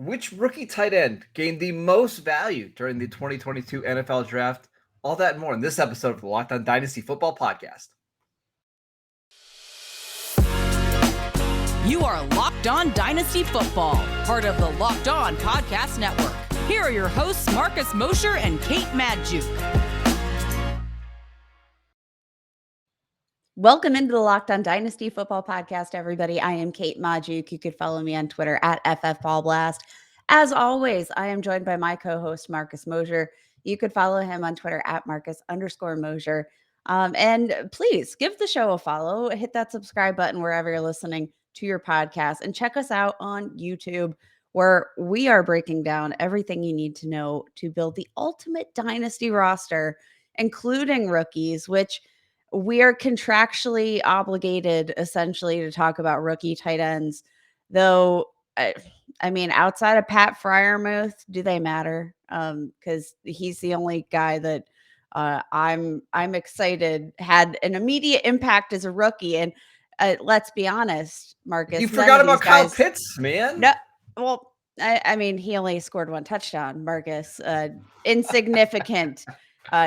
Which rookie tight end gained the most value during the 2022 NFL Draft? All that and more in this episode of the Locked On Dynasty Football Podcast. You are Locked On Dynasty Football, part of the Locked On Podcast Network. Here are your hosts, Marcus Mosher and Kate Magdziuk. Welcome into the Locked On Dynasty Football Podcast, everybody. I am Kate Magdziuk. You could follow me on Twitter at FFBallBlast. As always, I am joined by my co-host, Marcus Mosher. You could follow him on Twitter at Marcus_Mosher. And please give the show a follow. Hit that subscribe button wherever you're listening to your podcast. And check us out on YouTube, where we are breaking down everything you need to know to build the ultimate Dynasty roster, including rookies, which we are contractually obligated essentially to talk about rookie tight ends, though. I mean, outside of Pat Freiermuth, do they matter? Because he's the only guy that I'm excited had an immediate impact as a rookie. And let's be honest, Marcus, You forgot about Kyle Pitts, man. No, well, I mean, he only scored one touchdown, Marcus. Insignificant.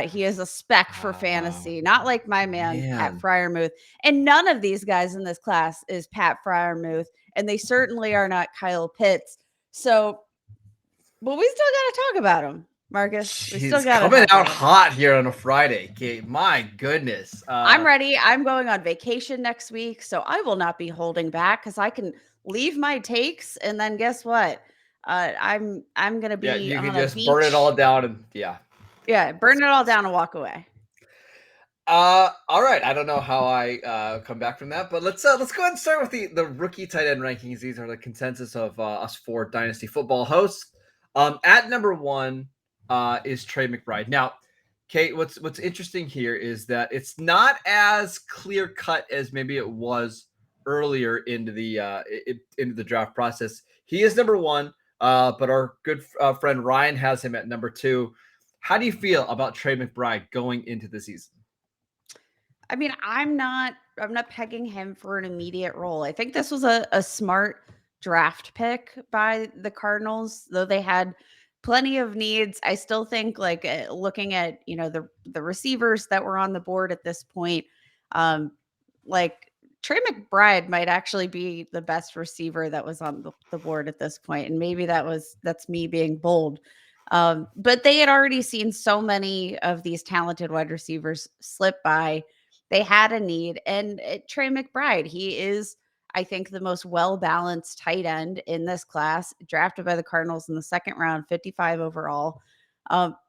He is a spec for fantasy, not like my man, Pat Freiermuth. And none of these guys in this class is Pat Freiermuth, and they certainly are not Kyle Pitts. So, but we still got to talk about him, Marcus. We still got coming out hot here on a Friday, Kate. My goodness. I'm ready. I'm going on vacation next week, so I will not be holding back because I can leave my takes, and then guess what? I'm gonna be. Yeah, you can on just a beach. burn it all down and Yeah, burn it all down and walk away. All right. I don't know how I come back from that, but let's go ahead and start with the rookie tight end rankings. These are the consensus of us four Dynasty Football hosts. At number one is Trey Mcbride. Now, Kate, what's interesting here is that it's not as clear cut as maybe it was earlier into the draft process. He is number one, but our good friend Ryan has him at number two. How do you feel about Trey Mcbride going into the season? I mean, I'm not pegging him for an immediate role. I think this was a smart draft pick by the Cardinals, though they had plenty of needs. I still think, like, looking at, the receivers that were on the board at this point, like Trey Mcbride might actually be the best receiver that was on the board at this point. And maybe that's me being bold. But they had already seen so many of these talented wide receivers slip by. They had a need. And Trey Mcbride, he is, I think, the most well-balanced tight end in this class, drafted by the Cardinals in the second round, 55 overall.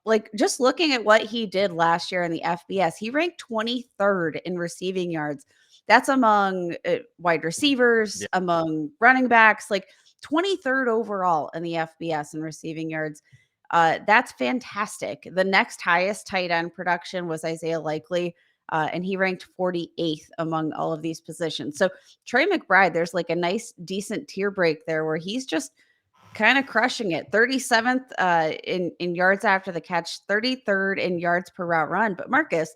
Like, just looking at what he did last year in the FBS, he ranked 23rd in receiving yards. That's among wide receivers, among running backs, like 23rd overall in the FBS in receiving yards. That's fantastic. The next highest tight end production was Isaiah Likely, and he ranked 48th among all of these positions. So Trey Mcbride, there's like a nice, decent tier break there where he's just kind of crushing it. 37th in yards after the catch, 33rd in yards per route run. But Marcus,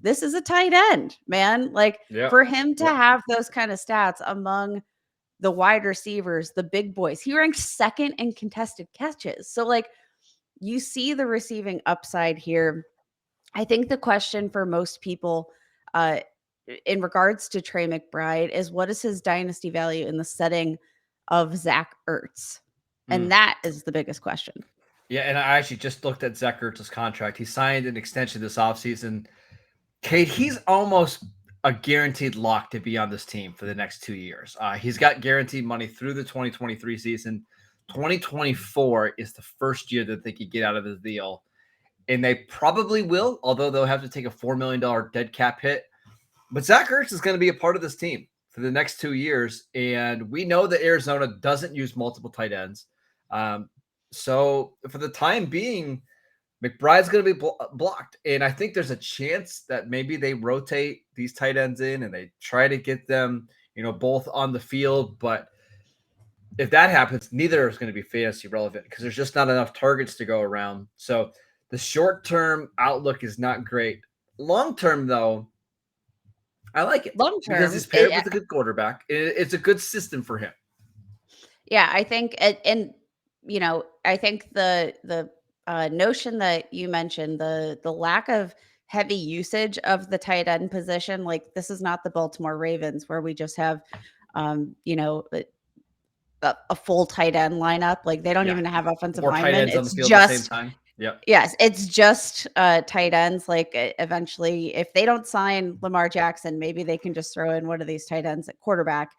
this is a tight end, man. Like, for him to have those kind of stats among the wide receivers, the big boys, he ranked second in contested catches. So, like, you see the receiving upside here. I think the question for most people in regards to Trey Mcbride is, what is his dynasty value in the setting of Zach Ertz? And that is the biggest question. Yeah, and I actually just looked at Zach Ertz's contract. He signed an extension this offseason. Kate, he's almost a guaranteed lock to be on this team for the next 2 years. He's got guaranteed money through the 2023 season. 2024 is the first year that they could get out of this deal. And they probably will, although they'll have to take a $4 million dead cap hit. But Zach Ertz is going to be a part of this team for the next 2 years. And we know that Arizona doesn't use multiple tight ends. So for the time being, McBride's going to be blocked. And I think there's a chance that maybe they rotate these tight ends in and they try to get them, both on the field. But if that happens, neither is going to be fantasy relevant because there's just not enough targets to go around. So the short-term outlook is not great. Long-term, though, I like it. Long-term, because he's paired with a good quarterback. It's a good system for him. Yeah, I think, and I think the notion that you mentioned, the lack of heavy usage of the tight end position, like this is not the Baltimore Ravens where we just have, um, you know, a, a full tight end lineup. Like they don't Yeah. even have offensive 4 tight linemen. ends on the It's field at the same just time. Yep. Yes, it's just tight ends. Like eventually, if they don't sign Lamar Jackson, maybe they can just throw in one of these tight ends at quarterback,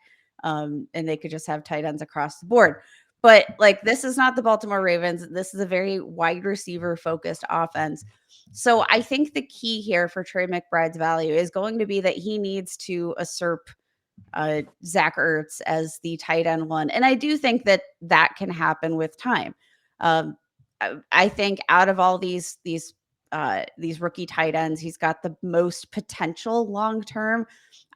and they could just have tight ends across the board. But like this is not the Baltimore Ravens. This is a very wide receiver focused offense. So I think the key here for Trey McBride's value is going to be that he needs to usurp Zach Ertz as the tight end one, and I do think that that can happen with time. Um, I think out of all these rookie tight ends, he's got the most potential long term.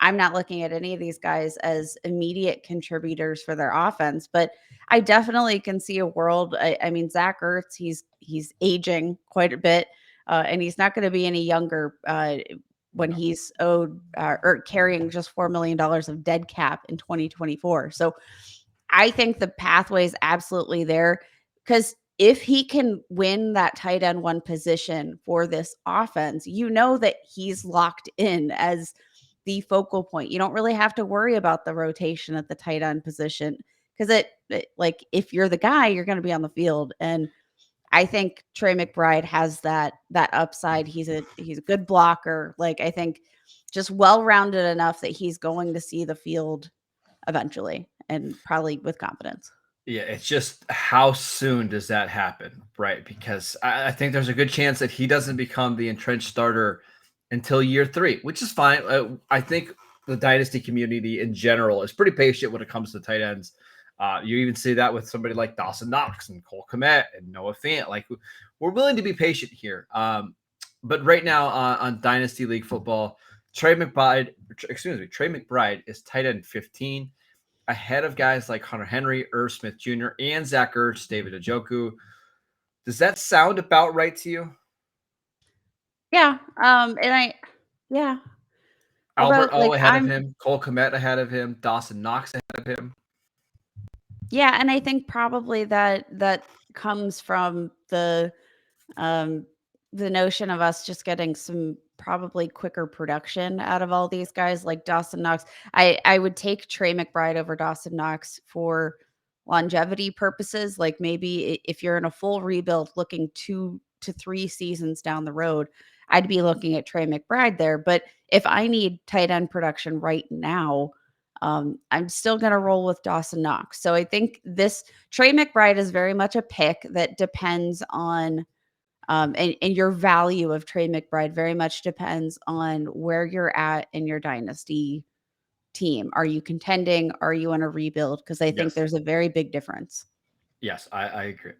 I'm not looking at any of these guys as immediate contributors for their offense, but I definitely can see a world. I mean, Zach Ertz, he's aging quite a bit, and he's not going to be any younger when he's owed or carrying just $4 million of dead cap in 2024. So I think the pathway is absolutely there because if he can win that tight end one position for this offense, you know that he's locked in as the focal point. You don't really have to worry about the rotation at the tight end position because like if you're the guy, you're going to be on the field. And I think Trey McBride has that upside. He's a good blocker. Like I think just well-rounded enough that he's going to see the field eventually and probably with confidence. Yeah, it's just how soon does that happen, right? Because I think there's a good chance that he doesn't become the entrenched starter until year 3, which is fine. I think the dynasty community in general is pretty patient when it comes to tight ends. You even see that with somebody like Dawson Knox and Cole Kmet and Noah Fant. Like we're willing to be patient here. But right now on Dynasty League football, Trey McBride is tight end 15, ahead of guys like Hunter Henry, Irv Smith Jr., and Zach Ertz, David Njoku. Does that sound about right to you? Yeah. Yeah. Albert Although, O like, ahead of him, Cole Kmet ahead of him, Dawson Knox ahead of him. yeah, and I think probably that comes from um the notion of us just getting some probably quicker production out of all these guys like Dawson Knox. I would take Trey McBride over Dawson Knox for longevity purposes. Like maybe if you're in a full rebuild looking 2 to 3 seasons down the road, I'd be looking at Trey McBride there. But if I need tight end production right now, I'm still going to roll with Dawson Knox. So I think this Trey McBride is very much a pick that depends on, and your value of Trey McBride very much depends on where you're at in your dynasty team. Are you contending? Are you in a rebuild? Because I think Yes. there's a very big difference. Yes, I agree.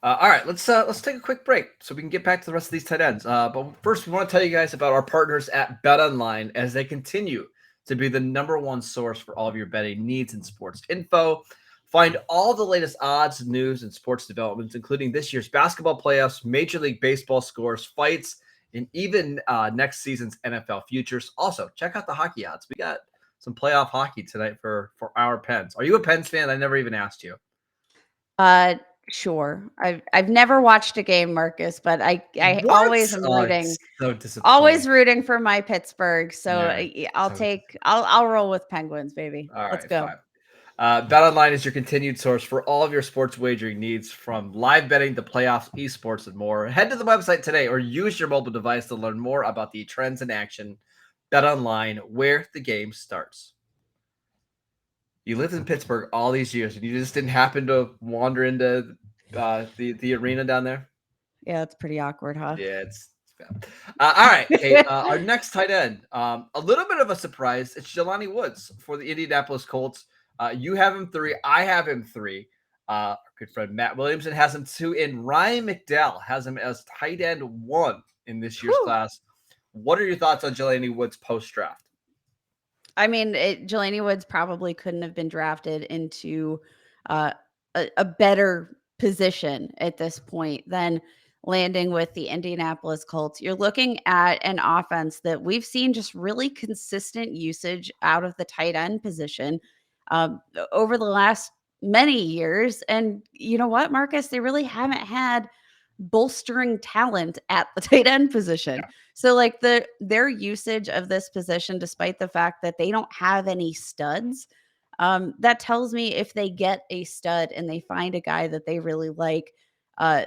All right, let's take a quick break so we can get back to the rest of these tight ends. But first, we want to tell you guys about our partners at BetOnline as they continue to be the #1 source for all of your betting needs and sports info. Find all the latest odds, news, and sports developments, including this year's basketball playoffs, Major League Baseball scores, fights, and even next season's NFL futures. Also, check out the hockey odds. We got some playoff hockey tonight for our Pens. Are you a Pens fan? I never even asked you. Uh, sure. I've never watched a game, Marcus, but I What? always am Oh, rooting. it's so disappointing. Always rooting for my Pittsburgh. So Yeah, I'll roll with Penguins, baby. all Let's right, go. fine. BetOnline is your continued source for all of your sports wagering needs, from live betting to playoffs, esports, and more. Head to the website today or use your mobile device to learn more about the trends in action. BetOnline, where the game starts. You lived in Pittsburgh all these years, and you just didn't happen to wander into the arena down there? Yeah, it's pretty awkward, huh? Yeah, it's bad. All right, Kate. Our next tight end, a little bit of a surprise. It's Jelani Woods for the Indianapolis Colts. You have him 3. I have him 3. Our good friend Matt Williamson has him 2, and Ryan McDowell has him as tight end 1 in this year's class. What are your thoughts on Jelani Woods post draft? I mean, Jelani Woods probably couldn't have been drafted into a better position at this point than landing with the Indianapolis Colts. You're looking at an offense that we've seen just really consistent usage out of the tight end position over the last many years. And you know what, Marcus? They really haven't had bolstering talent at the tight end position. Yeah. So like their usage of this position, despite the fact that they don't have any studs, that tells me if they get a stud and they find a guy that they really like,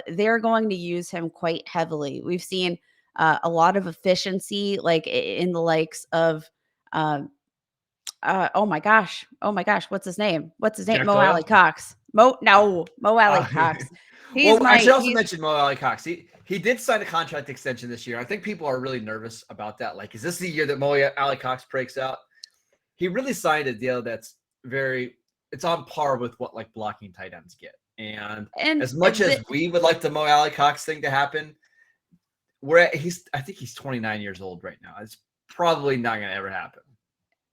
they're going to use him quite heavily. We've seen a lot of efficiency, like in the likes of, oh my gosh, what's his name? Jack Mo Allie Doyle. Cox. Mo Allie Cox. Well, I should also mention Mo Allie Cox. He did sign a contract extension this year. I think people are really nervous about that. Like, is this the year that Mo Allie Cox breaks out? He really signed a deal that's it's on par with what like blocking tight ends get. And as much as we would like the Mo Allie Cox thing to happen, I think he's 29 years old right now. It's probably not going to ever happen.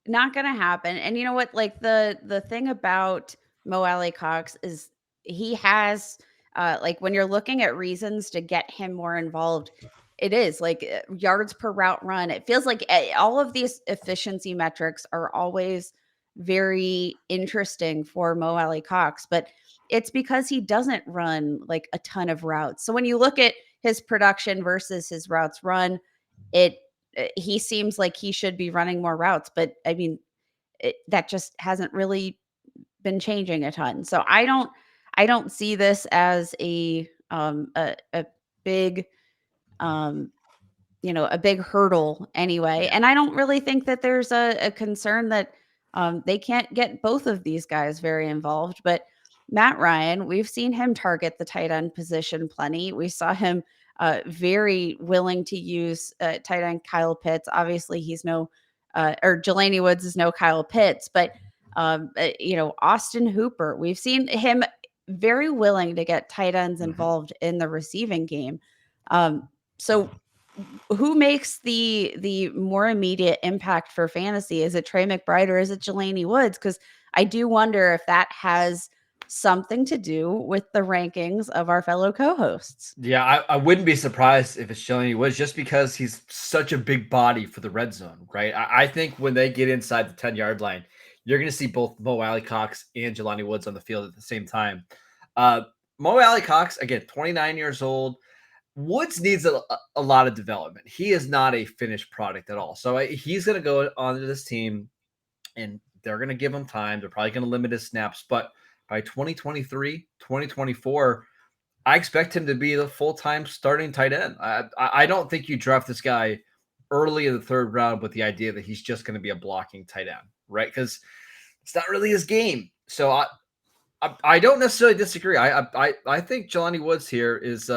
Not going to happen. And you know what? Like the thing about Mo Allie Cox is he has like when you're looking at reasons to get him more involved, it is like yards per route run. It feels like all of these efficiency metrics are always very interesting for Mo Allie Cox, but it's because he doesn't run like a ton of routes. So when you look at his production versus his routes run, he seems like he should be running more routes, but I mean, that just hasn't really been changing a ton. So I don't see this as a big, a big hurdle anyway. Yeah. And I don't really think that there's a concern that they can't get both of these guys very involved. But Matt Ryan, we've seen him target the tight end position plenty. We saw him very willing to use tight end Kyle Pitts. Obviously, he's or Jelani Woods is no Kyle Pitts, but Austin Hooper, we've seen him very willing to get tight ends involved in the receiving game. So who makes the more immediate impact for fantasy? Is it Trey McBride or is it Jelani Woods? Because I do wonder if that has something to do with the rankings of our fellow co-hosts. Yeah, I wouldn't be surprised if it's Jelani Woods just because he's such a big body for the red zone, right? I think when they get inside the 10-yard line, you're going to see both Mo Allie Cox and Jelani Woods on the field at the same time. Mo Allie Cox, again, 29 years old. Woods needs a lot of development. He is not a finished product at all. So he's going to go onto this team, and they're going to give him time. They're probably going to limit his snaps. But by 2023, 2024, I expect him to be the full-time starting tight end. I don't think you draft this guy early in the third round with the idea that he's just going to be a blocking tight end, right? Because it's not really his game. So I don't necessarily disagree. I think Jelani Woods here is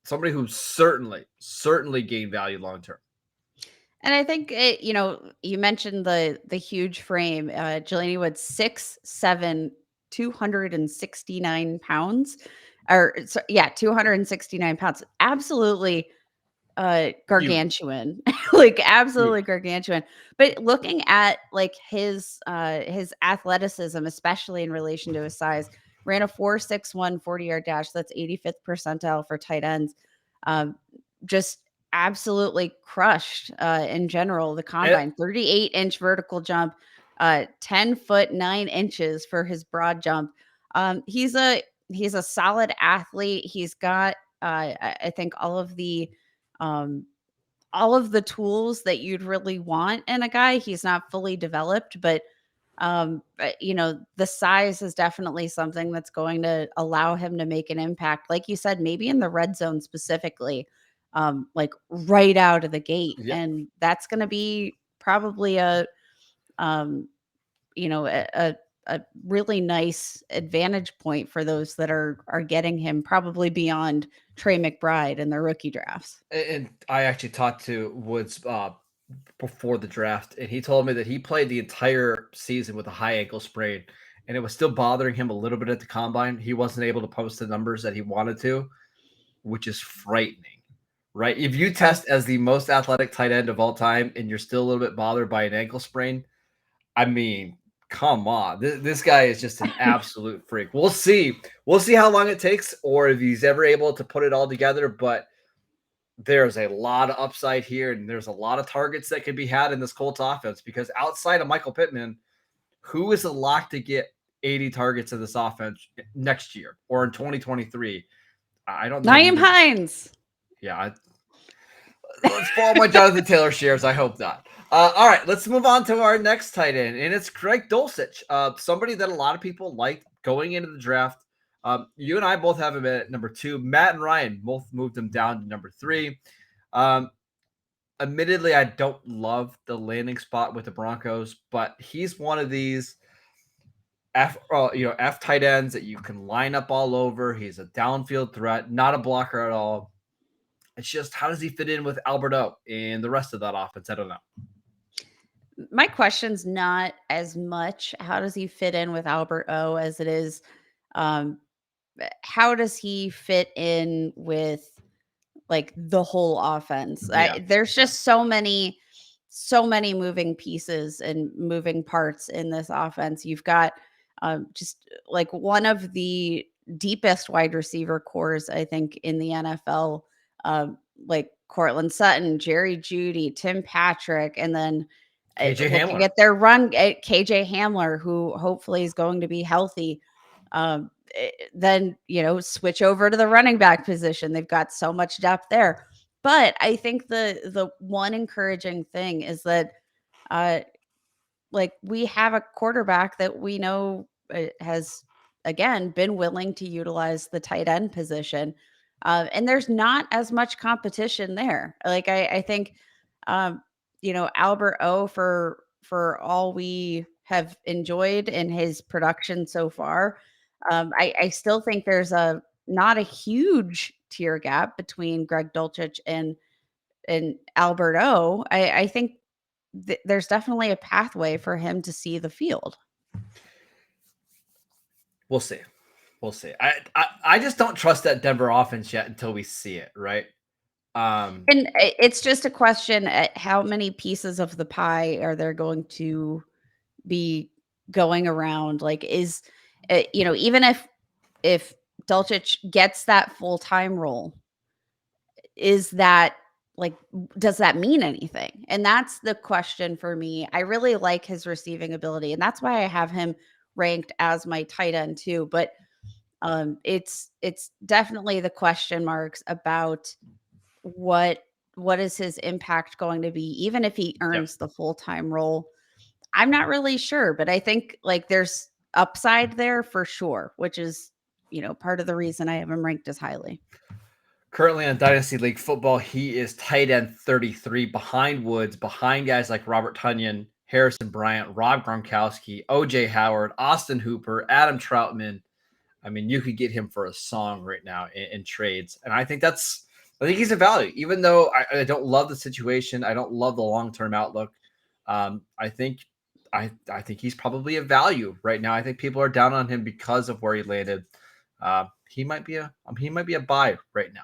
somebody who certainly gained value long term. And I think you mentioned the huge frame. Jelani Woods 6'7", 269 pounds. 269 pounds. Absolutely gargantuan. Like absolutely gargantuan. But looking at like his athleticism, especially in relation to his size, ran a 4.61 40-yard dash. That's 85th percentile for tight ends. Just absolutely crushed in general the combine. 38-inch vertical jump, 10 foot 9 inches for his broad jump. He's a solid athlete. He's got I think all of the tools that you'd really want in a guy. He's not fully developed, but the size is definitely something that's going to allow him to make an impact. Like you said, maybe in the red zone specifically, like right out of the gate. Yeah. And that's going to be probably a really nice advantage point for those that are getting him, probably beyond Trey McBride in their rookie drafts. And I actually talked to Woods before the draft, and he told me that he played the entire season with a high ankle sprain, and it was still bothering him a little bit at the combine. He wasn't able to post the numbers that he wanted to, which is frightening, right? If you test as the most athletic tight end of all time and you're still a little bit bothered by an ankle sprain, I mean, come on. This guy is just an absolute freak. We'll see how long it takes or if he's ever able to put it all together, but there's a lot of upside here, and there's a lot of targets that can be had in this Colts offense because outside of Michael Pittman, who is a lock to get 80 targets in this offense next year or in 2023. I don't know. Nyheim Hines. Yeah. Let's follow my Jonathan Taylor shares. I hope not. All right, let's move on to our next tight end, and it's Greg Dolcich, somebody that a lot of people liked going into the draft. You and I both have him at number 2. Matt and Ryan both moved him down to number 3. Admittedly, I don't love the landing spot with the Broncos, but he's one of these F tight ends that you can line up all over. He's a downfield threat, not a blocker at all. It's just, how does he fit in with Albert O and the rest of that offense? I don't know. My question's not as much how does he fit in with Albert O as it is how does he fit in with like the whole offense. Yeah. There's just so many moving pieces and moving parts in this offense. You've got just like one of the deepest wide receiver cores, I think, in the NFL. Like Cortland Sutton, Jerry Jeudy, Tim Patrick, and then KJ Hamler. Get their run, KJ Hamler, who hopefully is going to be healthy. Then, switch over to the running back position. They've got so much depth there. But I think the one encouraging thing is that we have a quarterback that we know has, again, been willing to utilize the tight end position. And there's not as much competition there. Like I think, Albert O, for all we have enjoyed in his production so far, I still think there's not a huge tier gap between Greg Dolcich and Albert O. I think there's definitely a pathway for him to see the field. We'll see. I just don't trust that Denver offense yet until we see it, right? And it's just a question at how many pieces of the pie are there going to be going around? Like, is even if Dolcich gets that full-time role, is that does that mean anything? And that's the question for me. I really like his receiving ability, and that's why I have him ranked as my tight end too. But it's definitely the question marks about what is his impact going to be, even if he earns the full-time role. I'm not really sure, but I think there's upside there for sure, which is, part of the reason I have him ranked as highly. Currently on Dynasty League football, he is tight end 33 behind Woods, behind guys like Robert Tonyan, Harrison Bryant, Rob Gronkowski, OJ Howard, Austin Hooper, Adam Troutman. I mean, you could get him for a song right now in trades. And I think he's a value, even though I don't love the situation. I don't love the long-term outlook. I think he's probably a value right now. I think people are down on him because of where he landed. He might be a buy right now.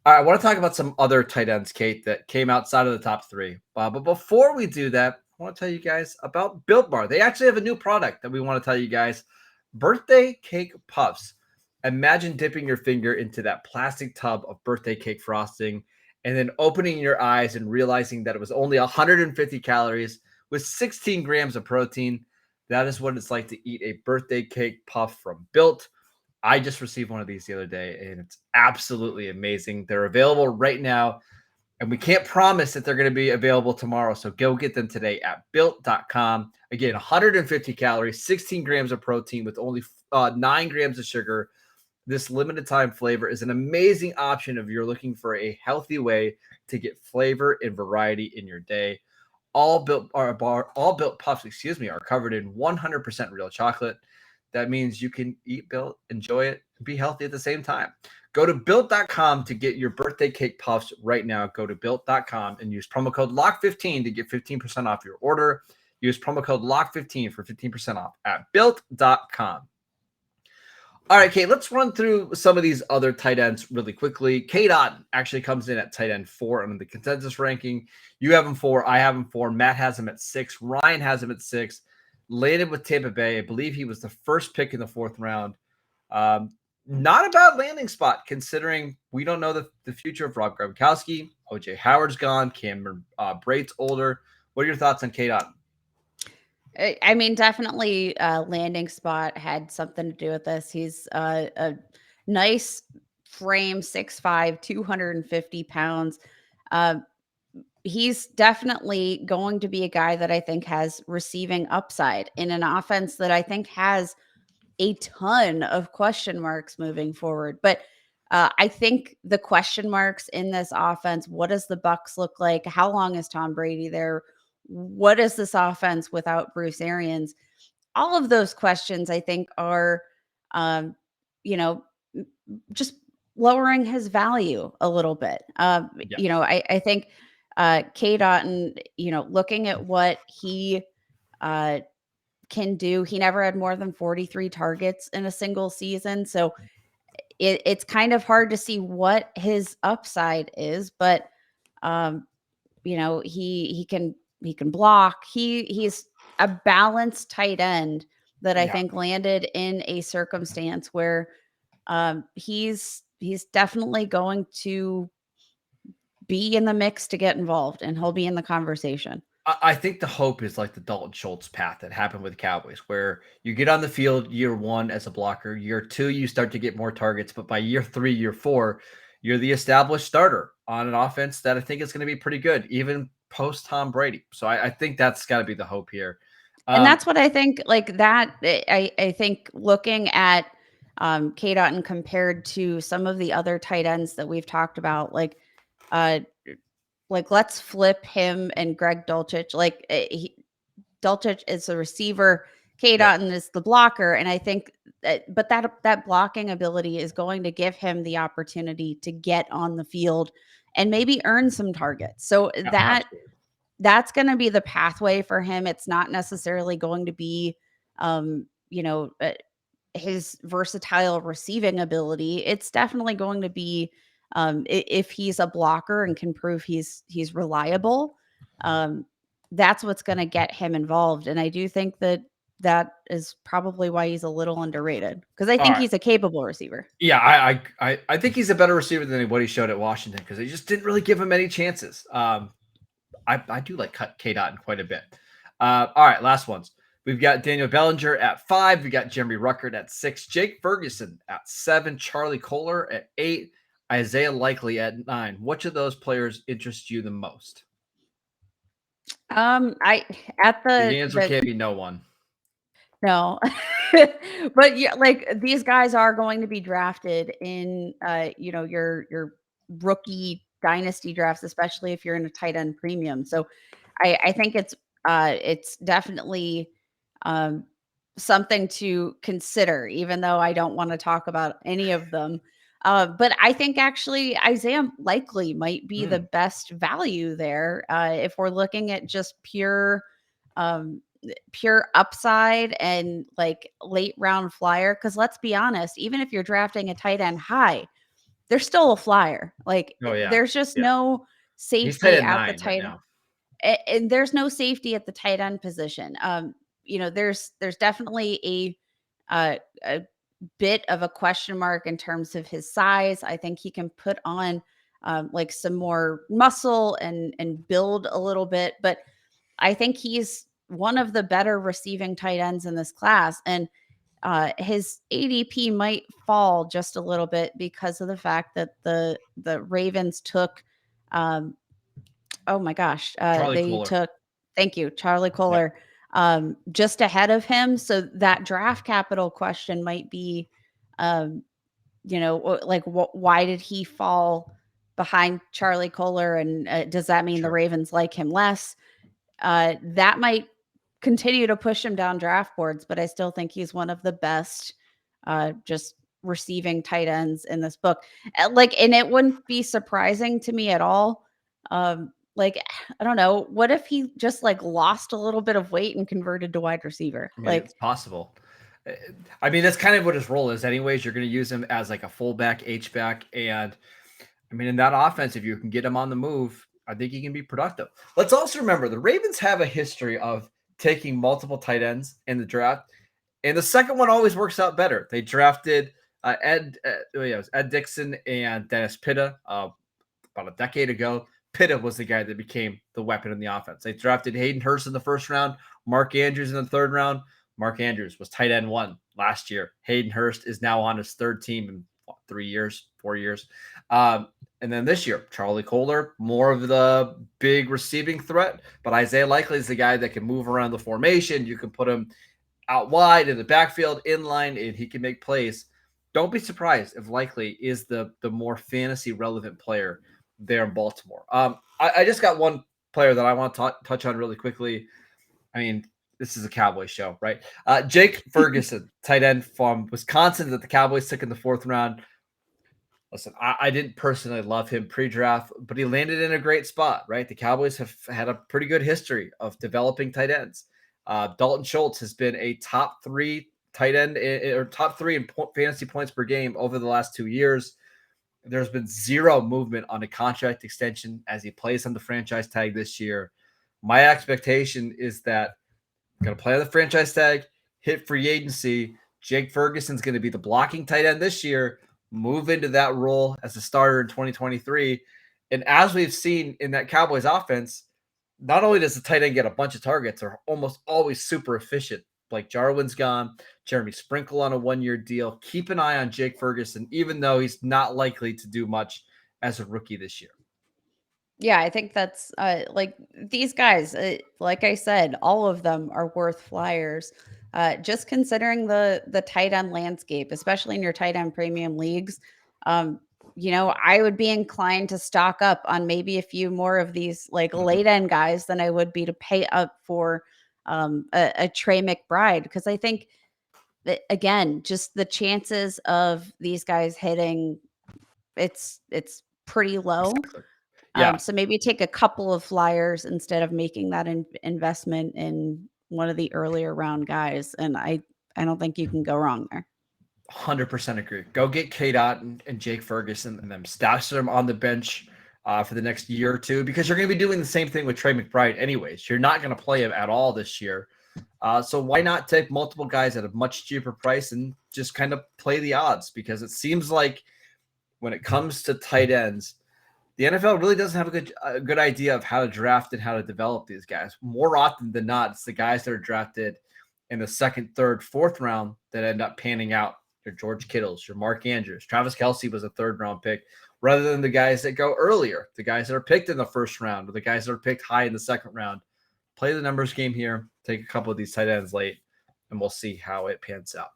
All right, I want to talk about some other tight ends, Kate, that came outside of the top 3. But before we do that, I want to tell you guys about Built Bar. They actually have a new product that we want to tell you guys. Birthday cake puffs. Imagine dipping your finger into that plastic tub of birthday cake frosting and then opening your eyes and realizing that it was only 150 calories with 16 grams of protein. That is what it's like to eat a birthday cake puff from Built. I just received one of these the other day, and it's absolutely amazing. They're available right now, and we can't promise that they're going to be available tomorrow, so go get them today at Built.com. Again, 150 calories, 16 grams of protein with only 9 grams of sugar. This limited time flavor is an amazing option if you're looking for a healthy way to get flavor and variety in your day. All Built puffs, are covered in 100% real chocolate. That means you can eat Built, enjoy it, and be healthy at the same time. Go to Built.com to get your birthday cake puffs right now. Go to Built.com and use promo code LOCK15 to get 15% off your order. Use promo code LOCK15 for 15% off at Built.com. All right, Kate, let's run through some of these other tight ends really quickly. Kate Otten actually comes in at tight end 4 on the consensus ranking. You have him 4. I have him 4. Matt has him at 6. Ryan has him at 6. Landed with Tampa Bay. I believe he was the first pick in the 4th round. Not a bad landing spot, considering we don't know the future of Rob Gronkowski. OJ Howard's gone. Cameron Brate's older. What are your thoughts on Kate Otten? I mean, definitely landing spot had something to do with this. He's a nice frame, 6'5", 250 pounds. Uh, he's definitely going to be a guy that I think has receiving upside in an offense that I think has a ton of question marks moving forward. But I think the question marks in this offense, what does the Bucks look like? How long is Tom Brady there? What is this offense without Bruce Arians? All of those questions I think are, um, you know, just lowering his value a little bit. Yeah. I think K. Dotton, looking at what he uh, can do, he never had more than 43 targets in a single season. So it's kind of hard to see what his upside is, but um, he can block. He's a balanced tight end that I Yeah. think landed in a circumstance where he's definitely going to be in the mix to get involved, and he'll be in the conversation. I think the hope is like the Dalton Schultz path that happened with the Cowboys, where you get on the field year one as a blocker, year two, you start to get more targets, but by year three, year four, you're the established starter on an offense that I think is going to be pretty good, even post Tom Brady. So I think that's got to be the hope here. And that's what I think, like that. I think looking at K. Dotton compared to some of the other tight ends that we've talked about, uh, let's flip him and Greg Dolcich. Dolcich is the receiver, K. Yep. Dotton is the blocker, and I think but that blocking ability is going to give him the opportunity to get on the field and maybe earn some targets. So Yeah, that absolutely. that's going to be the pathway for him. It's not necessarily going to be, um, you know, uh, his versatile receiving ability. It's definitely going to be, if he's a blocker and can prove he's reliable. Um, that's what's going to get him involved. And I do think that is probably why he's a little underrated, because I All think right. he's a capable receiver. Yeah, I think he's a better receiver than what he showed at Washington because they just didn't really give him any chances. I do like K. Dotton quite a bit. All right, last ones. We've got Daniel Bellinger at 5. We got Jeremy Ruckert at 6. Jake Ferguson at 7. Charlie Kohler at 8. Isaiah Likely at 9. Which of those players interest you the most? I at The answer can't be no one. No. But yeah, like these guys are going to be drafted in your rookie dynasty drafts, especially if you're in a tight end premium. So I think it's definitely um something to consider, even though I don't want to talk about any of them. But I think actually Isaiah Likely might be the Mm, best value there, if we're looking at just um pure upside and like late round flyer. Because let's be honest, even if you're drafting a tight end high, there's still a flyer. Like oh yeah, there's just yeah. no He's tight safety at at the 9 right tight, now. and there's no safety at the tight end position. There's definitely a bit of a question mark in terms of his size. I think he can put on like some more muscle and build a little bit, but I think he's one of the better receiving tight ends in this class. And his ADP might fall just a little bit because of the fact that the Ravens took, um, oh my gosh, Charlie they Kohler. took, thank you, Charlie Yep. Kohler, just ahead of him. So that draft capital question might be, um, why did he fall behind Charlie Kohler? And does that mean the Sure. Ravens like him less? That might continue to push him down draft boards, but I still think he's one of the best just receiving tight ends in this book. And it wouldn't be surprising to me at all. Like, I don't know, what if he just like lost a little bit of weight and converted to wide receiver? I mean, Like, it's possible. Uh, I mean, that's kind of what his role is, anyways. You're going to use him as like a fullback, H back, and I mean, in that offense, if you can get him on the move, I think he can be productive. Let's also remember the Ravens have a history of taking multiple tight ends in the draft, and the second one always works out better. They drafted it was Ed Dixon and Dennis Pitta about a decade ago. Pitta was the guy that became the weapon in the offense. They drafted Hayden Hurst in the first round, Mark Andrews in the third round. Mark Andrews was tight end 1 last year. Hayden Hurst is now on his third team in 4 years. And then this year, Charlie Kohler, more of the big receiving threat, but Isaiah Likely is the guy that can move around the formation. You can put him out wide in the backfield, in line, and he can make plays. Don't be surprised if Likely is the more fantasy relevant player there in Baltimore. I just got one player that I want to touch on really quickly. I mean, this is a Cowboys show, right? Jake Ferguson, tight end from Wisconsin that the Cowboys took in the 4th round. Listen, I didn't personally love him pre-draft, but he landed in a great spot, right? The Cowboys have had a pretty good history of developing tight ends. Dalton Schultz has been a top 3 tight end or top 3 in fantasy points per game over the last 2 years. There's been 0 movement on a contract extension as he plays on the franchise tag this year. My expectation is that going to play on the franchise tag, hit free agency. Jake Ferguson's going to be the blocking tight end this year, move into that role as a starter in 2023. And as we've seen in that Cowboys offense, not only does the tight end get a bunch of targets, they're almost always super efficient. Blake Jarwin's gone, Jeremy Sprinkle on a 1-year deal. Keep an eye on Jake Ferguson, even though he's not likely to do much as a rookie this year. Yeah, I think that's like these guys, like I said, all of them are worth flyers. Just considering the tight end landscape, especially in your tight end premium leagues, I would be inclined to stock up on maybe a few more of these like late end guys than I would be to pay up for a Trey McBride, because I think that, again, just the chances of these guys hitting, it's pretty low. Exactly. Yeah, So maybe take a couple of flyers instead of making that investment in one of the earlier round guys. And I don't think you can go wrong there. 100% agree. Go get K-Dot and Jake Ferguson and then stash them on the bench for the next year or two, because you're going to be doing the same thing with Trey McBride anyways. You're not going to play him at all this year. So why not take multiple guys at a much cheaper price and just kind of play the odds? Because it seems like when it comes to tight ends, the NFL really doesn't have a good idea of how to draft and how to develop these guys. More often than not, it's the guys that are drafted in the 2nd, 3rd, 4th round that end up panning out. Your George Kittles, your Mark Andrews. Travis Kelce was a 3rd round pick, rather than the guys that go earlier, the guys that are picked in the 1st round or the guys that are picked high in the 2nd round. Play the numbers game here. Take a couple of these tight ends late, and we'll see how it pans out.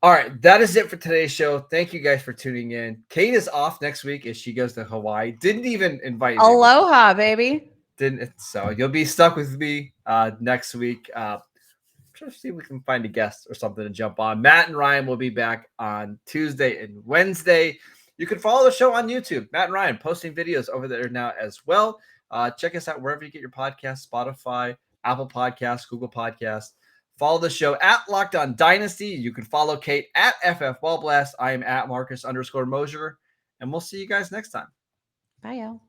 All right, that is it for today's show. Thank you guys for tuning in. Kate is off next week as she goes to Hawaii. Didn't even invite me. Aloha, baby. Didn't. So you'll be stuck with me next week. Try to see if we can find a guest or something to jump on. Matt and Ryan will be back on Tuesday and Wednesday. You can follow the show on YouTube. Matt and Ryan posting videos over there now as well. Check us out wherever you get your podcasts, Spotify, Apple Podcasts, Google Podcasts. Follow the show at Locked On Dynasty. You can follow Kate at FF Ballblast. I am at Marcus _Mosher. And we'll see you guys next time. Bye, y'all.